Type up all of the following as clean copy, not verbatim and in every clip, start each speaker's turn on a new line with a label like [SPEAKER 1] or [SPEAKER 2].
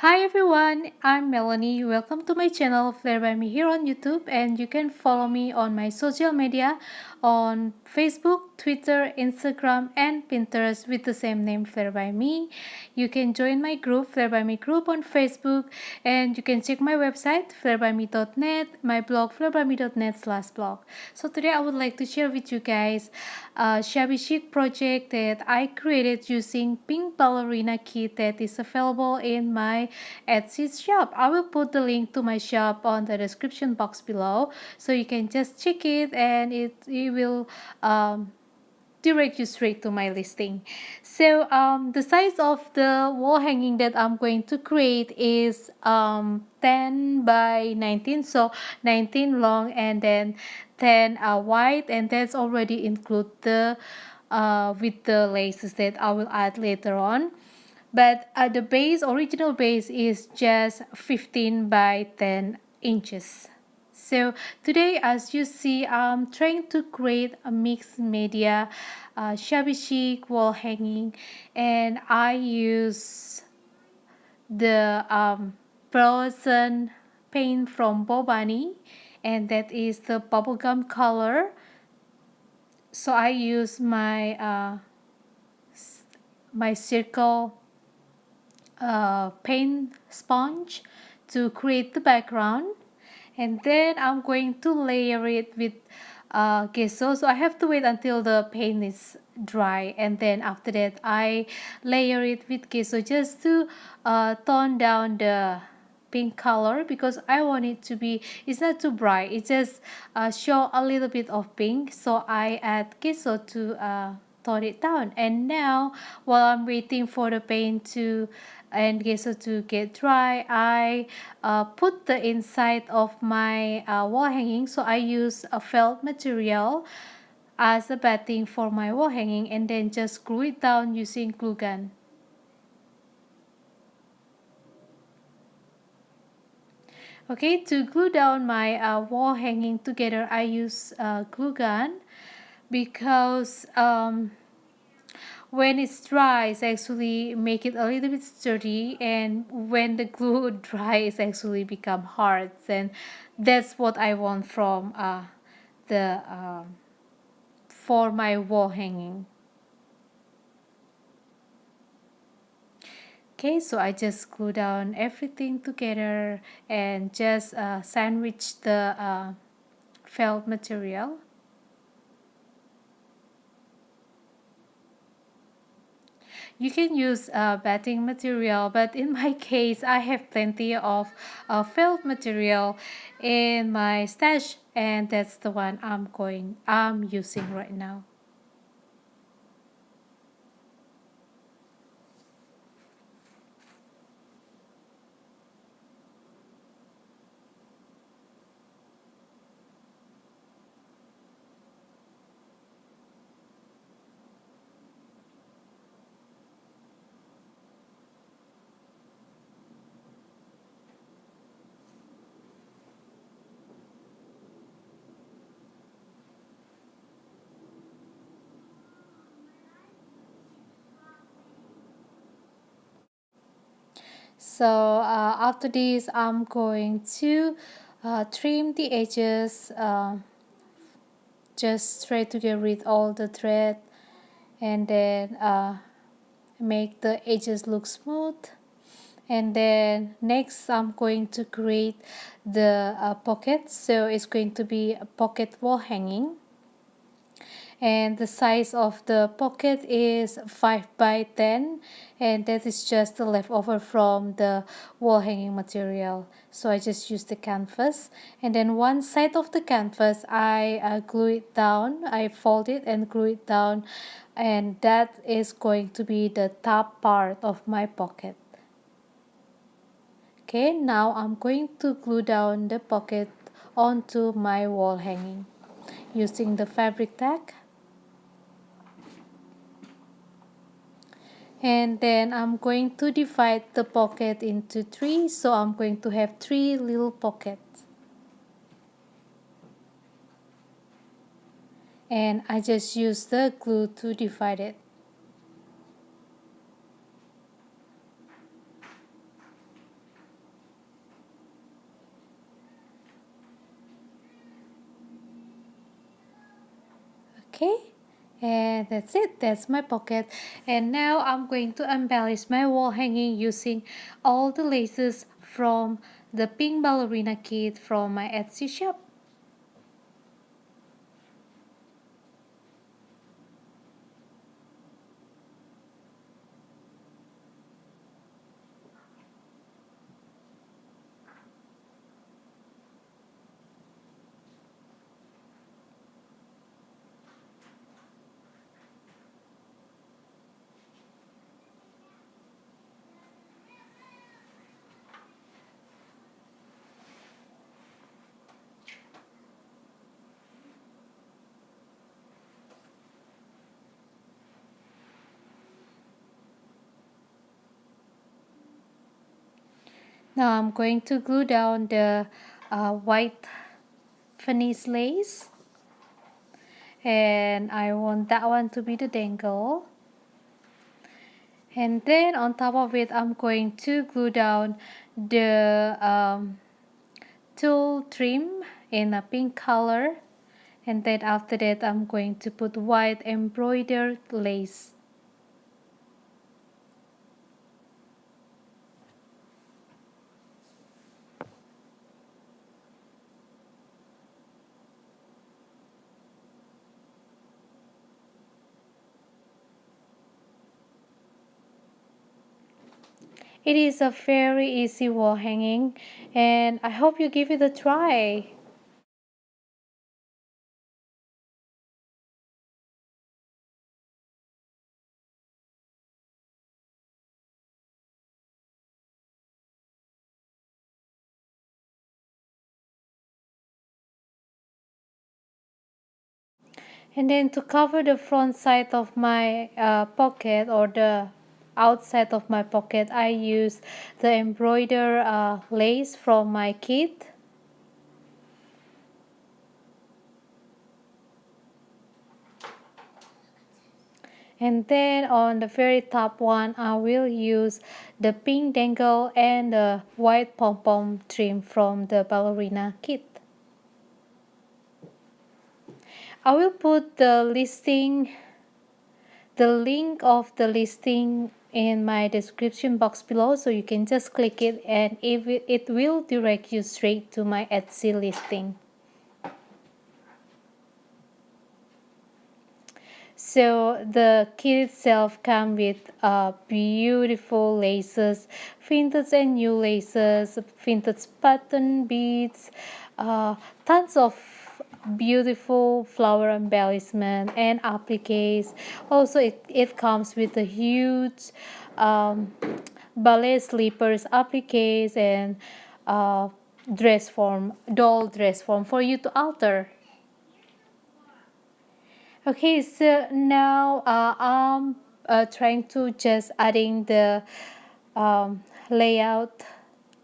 [SPEAKER 1] Hi everyone, I'm Melanie. Welcome to my channel FlairbyMe here on YouTube, and you can follow me on my social media on Facebook, Twitter, Instagram and Pinterest with the same name FlairbyMe. You can join my group FlairbyMe group on Facebook, and you can check my website flairbyme.net, my blog flairbyme.net/blog. So today I would like to share with you guys a Shabby Chic project that I created using pink ballerina kit that is available in my Etsy shop. I will put the link to my shop on the description box below, so you can just check it and it will direct you straight to my listing. So the size of the wall hanging that I'm going to create is 10 by 19, so 19 long and then 10 wide, and that's already include the with the laces that I will add later on. But the original base is just 15 by 10 inches. So today, as you see, I'm trying to create a mixed media shabby chic wall hanging, and I use the frozen paint from Bobani, and that is the bubblegum color. So I use my circle paint sponge to create the background, and then I'm going to layer it with gesso. So I have to wait until the paint is dry, and then after that I layer it with gesso just to tone down the pink color, because I want it to be, it's not too bright, it just show a little bit of pink, so I add gesso to tone it down. And now, while I'm waiting for the paint to and gesso to get dry, I put the inside of my wall hanging. So I use a felt material as a batting for my wall hanging, and then just glue it down using glue gun. Okay, to glue down my wall hanging together, I use glue gun because when it's dry, it's actually make it a little bit sturdy, and when the glue dry, it's actually become hard. And that's what I want from the for my wall hanging. Okay, so I just glue down everything together and just sandwich the felt material. You can use batting material, but in my case, I have plenty of felt material in my stash, and that's the one I'm using right now. So after this, I'm going to trim the edges, just try to get rid all the thread, and then make the edges look smooth. And then next, I'm going to create the pockets. So it's going to be a pocket wall hanging, and the size of the pocket is 5 by 10, and that is just the leftover from the wall hanging material. So I just use the canvas, and then one side of the canvas I glue it down, I fold it and glue it down, and that is going to be the top part of my pocket. Okay, now I'm going to glue down the pocket onto my wall hanging using the fabric tag. And then I'm going to divide the pocket into 3, so I'm going to have 3 little pockets. And I just use the glue to divide it. Okay, and that's it, that's my pocket. And now I'm going to embellish my wall hanging using all the laces from the pink ballerina kit from my Etsy shop. Now I'm going to glue down the white Venice lace, and I want that one to be the dangle. And then on top of it, I'm going to glue down the tulle trim in a pink color. And then after that, I'm going to put white embroidered lace. It is a very easy wall hanging, and I hope you give it a try. And then to cover the front side of my pocket, or the outside of my pocket, I use the embroidered lace from my kit. And then on the very top one, I will use the pink dangle and the white pom-pom trim from the ballerina kit. I will put the link of the listing in my description box below, so you can just click it and it will direct you straight to my Etsy listing. So the kit itself comes with beautiful laces, vintage and new laces, vintage button beads, tons of beautiful flower embellishment and appliques. Also, it comes with a huge ballet slippers appliques and doll dress form for you to alter. Okay, so now I'm trying to just adding the layout,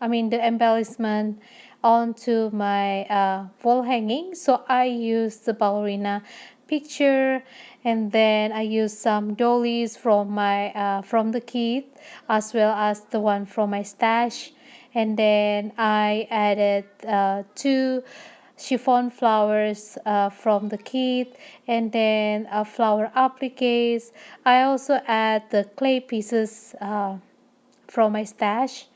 [SPEAKER 1] I mean the embellishment onto my wall hanging. So I use the ballerina picture, and then I use some dollies from my from the kit, as well as the one from my stash, and then I added two chiffon flowers from the kit, and then flower appliques. I also add the clay pieces from my stash,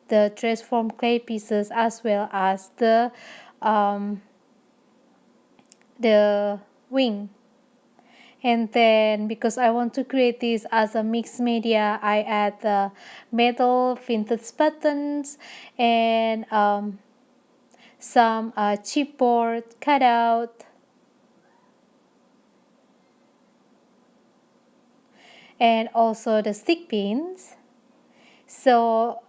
[SPEAKER 1] the transform clay pieces, as well as um, the wing. And then because I want to create this as a mixed media, I add the metal vintage buttons and some chipboard cutout, and also the stick pins. So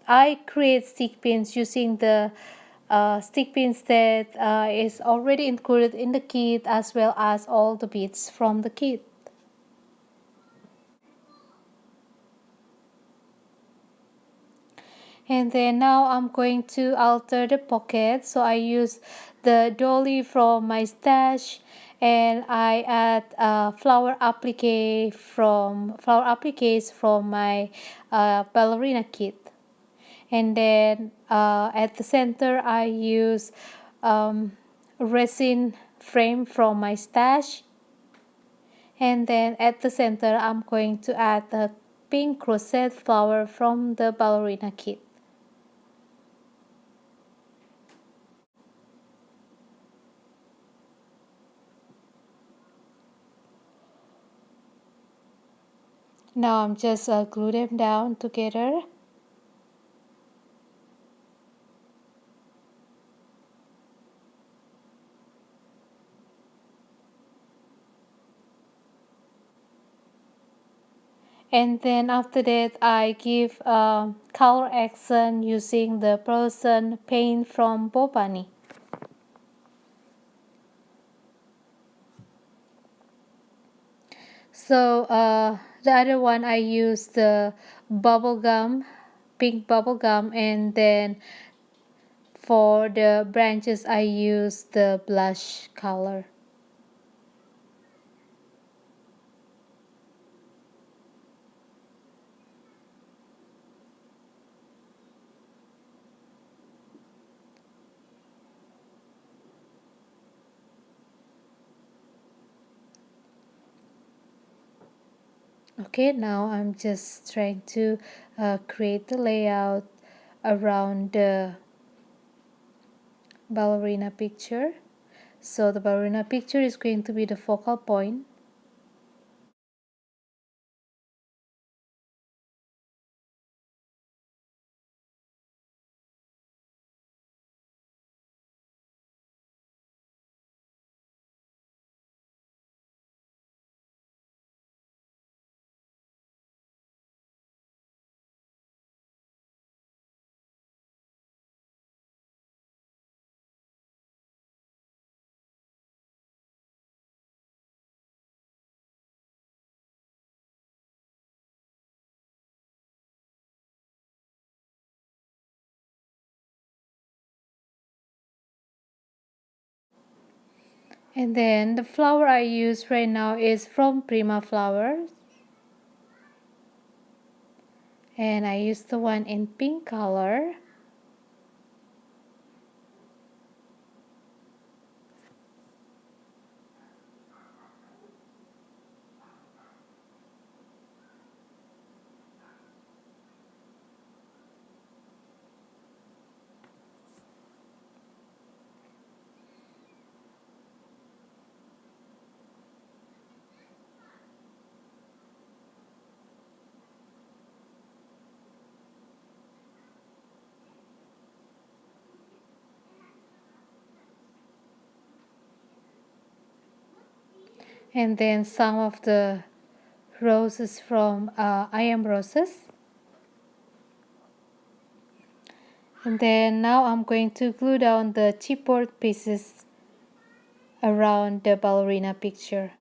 [SPEAKER 1] I create stick pins using the stick pins that is already included in the kit, as well as all the beads from the kit. And then now I'm going to alter the pocket. So I use the dolly from my stash, and I add flower appliques from my ballerina kit. And then at the center I use resin frame from my stash, And then at the center, I'm going to add the pink crochet flower from the ballerina kit. Now I'm just glue them down together. And then after that, I give color accent using the Frozen paint from Bobani. So the other one I use the bubble gum, pink bubble gum, and then for the branches I use the blush color. Okay, now I'm just trying to create the layout around the ballerina picture. So the ballerina picture is going to be the focal point. And then the flower I use right now is from Prima Flowers. And I use the one in pink color. And then some of the roses from I Am Roses. And then now I'm going to glue down the chipboard pieces around the ballerina picture.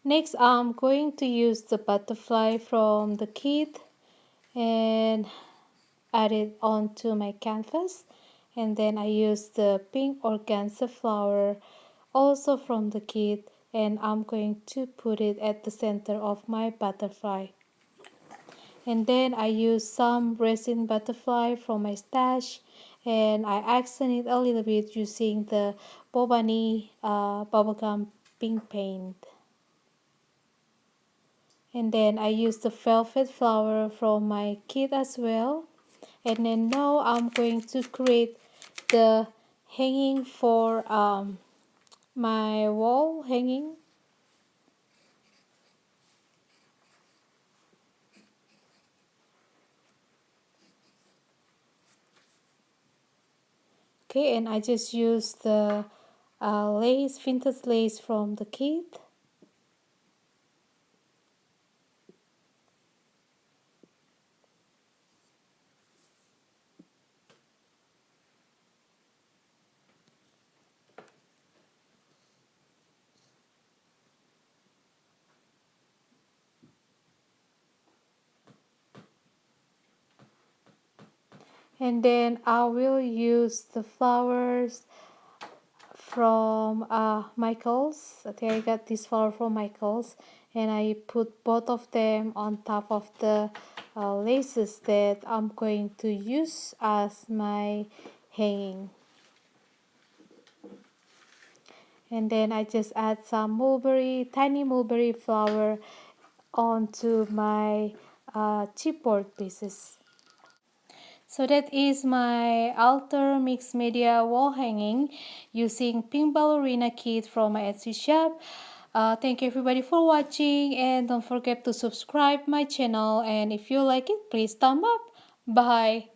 [SPEAKER 1] Next, I'm going to use the butterfly from the kit and add it onto my canvas. And then I use the pink organza flower also from the kit, and I'm going to put it at the center of my butterfly. And then I use some resin butterfly from my stash, and I accent it a little bit using the Bobani bubblegum pink paint. And then I use the velvet flower from my kit as well. And then now I'm going to create the hanging for my wall hanging. Okay, and I just use the lace, vintage lace from the kit. And then I will use the flowers from Michaels. I think I got this flower from Michaels, and I put both of them on top of the laces that I'm going to use as my hanging. And then I just add some tiny mulberry flower onto my chipboard pieces. So that is my altar mixed media wall hanging using pink ballerina kit from my Etsy shop. Thank you everybody for watching, and don't forget to subscribe my channel, and if you like it, please thumb up. Bye.